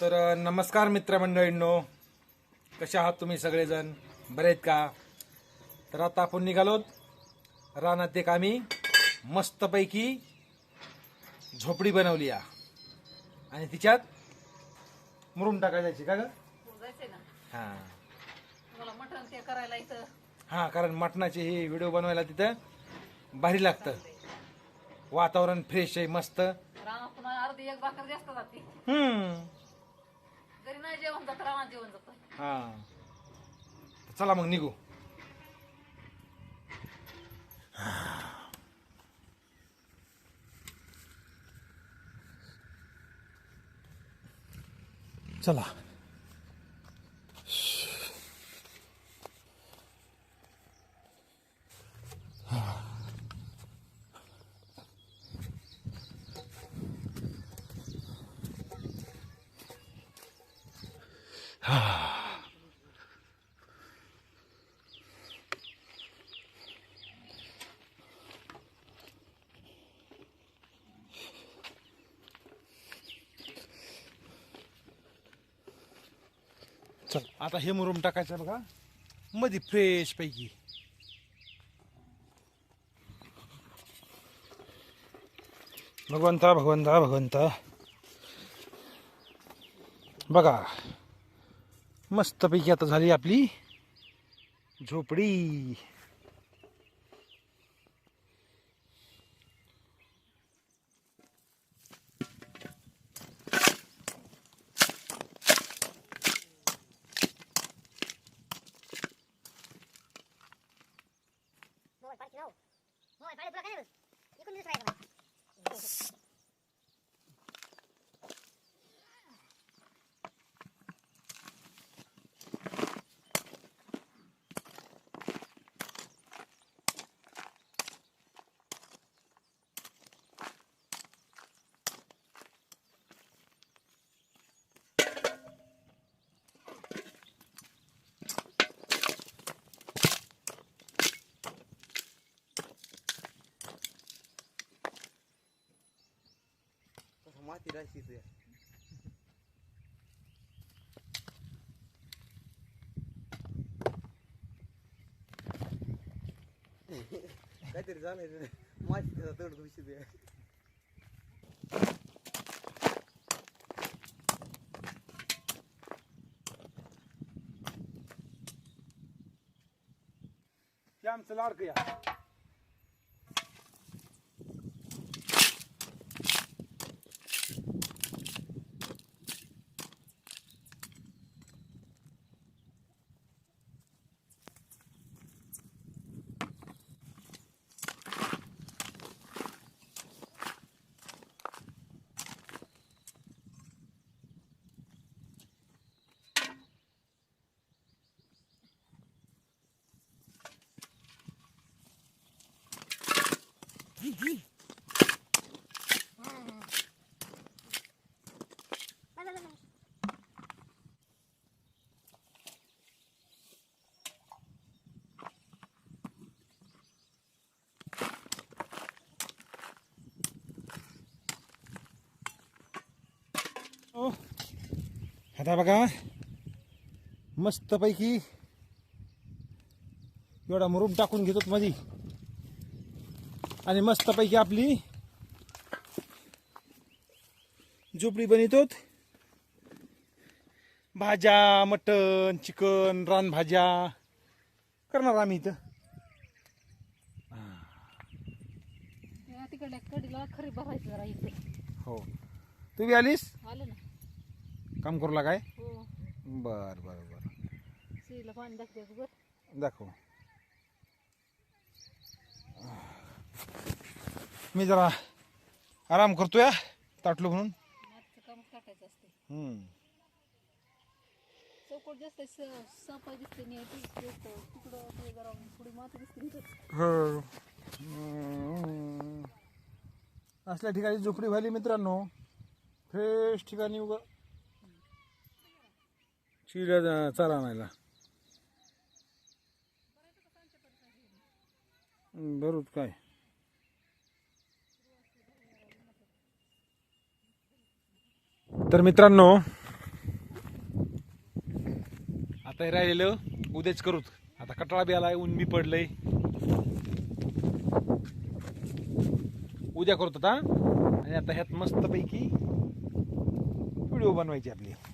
तर नमस्कार मित्रमंडळींनो, कशा आहात तुम्ही सगळेजण? बरे आहेत का? तर आता आपण निघालोत रानात. एक आम्ही मस्तपैकी झोपडी बनवली आहे आणि तिच्यात मुरुम टाकायची का ग? जायचंय ना हां मला मटण ते करायला इथं हां, कारण मटणाचे हे व्हिडिओ बनवायला तिथं भारी लागतं. वातावरण फ्रेश आहे, मस्त. रानात पुन्हा अर्धी एक भाकर जास्त जाते. घरी नाही जेवण जात, रानात जेवण जातं. हां, चला मग निघू. चला. चल, आता हे मुरुम टाकायचं बघा, मध्ये फ्रेश पैकी. भगवंता भगवंता भगवंता, बघा मस्त पैकी आता झाली आपली झोपडी. माती राहायची तुझ्या काहीतरी झालंय माती त्याचा तड तुझी तुझ्या. हे आमचं लाडकं या. आता बघा मस्तपैकी एवढा मुरुम टाकून घेतो मध्ये आणि मस्तपैकी आपली झोपडी बनवतो. भाज्या, मटण, चिकन, रानभाज्या करणार आम्ही इथं. तिकडल्या कडीला खरी भरायचं जरा इथे. हो, तू बी आलीस आलं ना. काम करू लागाय? हो, बर बर बर, सीला पाणी दाखवायचं बरं. दाखव. मी जरा आराम करतोय ताटलो म्हणून. मागचं कामच टाकायचं असते. चौकट जास्त सफाई दिसते नाही तिकडं ते जरा थोडी माती दिसते इथं. हो, असल्या ठिकाणी झोपडी व्हायली मित्रांनो, फ्रेश ठिकाणी उगा चिड्या चारा आणायला. बरोबर काय. तर मित्रांनो, आता हे राहिलेलं उद्याच करूत. आता कटाळा बी आलाय, ऊन बी पडलंय. उद्या करतो आता. आणि आता ह्यात मस्तपैकी व्हिडिओ बनवायची आपली.